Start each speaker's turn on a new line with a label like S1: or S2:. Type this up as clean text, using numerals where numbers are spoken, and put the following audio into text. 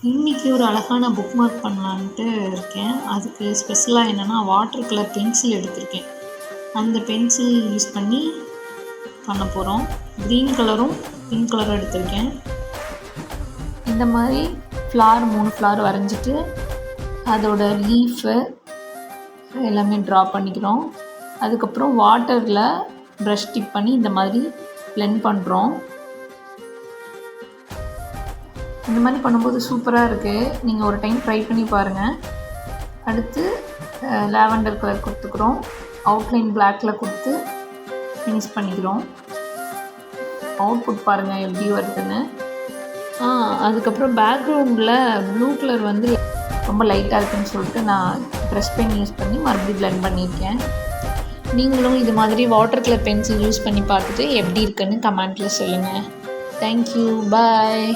S1: இன்றைக்கி ஒரு அழகான புக் மார்க் பண்ணலான்ட்டு இருக்கேன். அதுக்கு ஸ்பெஷலாக என்னென்னா வாட்டர் கலர் பென்சில் எடுத்திருக்கேன். அந்த பென்சில் யூஸ் பண்ணி பண்ண போகிறோம். க்ரீன் கலரும் பிங்க் கலரும் எடுத்திருக்கேன். இந்த மாதிரி ஃப்ளார் 3 ஃப்ளார் வரைஞ்சிட்டு அதோட லீஃபு எல்லாமே ட்ரா பண்ணிக்கிறோம். அதுக்கப்புறம் வாட்டரில் ப்ரஷ் டிப் பண்ணி இந்த மாதிரி பிளெண்ட் பண்ணுறோம். இந்த மாதிரி பண்ணும்போது சூப்பராக இருக்குது. நீங்கள் ஒரு டைம் ட்ரை பண்ணி பாருங்கள். அடுத்து லாவெண்டர் கலர் கொடுத்துக்கிறோம். அவுட்லைன் பிளாக்கில் கொடுத்து ஃபினிஷ் பண்ணிக்கிறோம். அவுட்புட் பாருங்கள் எப்படி வருதுன்னு. அதுக்கப்புறம் பேக்ரவுண்டில் ப்ளூ கலர் வந்து ரொம்ப லைட்டாக இருக்குதுன்னு சொல்லிட்டு நான் ப்ரெஷ் பென் யூஸ் பண்ணி மறுபடியும் பிளெண்ட் பண்ணியிருக்கேன். நீங்களும் இது மாதிரி வாட்டர் கலர் பென்சில் யூஸ் பண்ணி பார்த்துட்டு எப்படி இருக்குன்னு கமெண்ட்டில் சொல்லுங்கள். தேங்க்யூ, பாய்.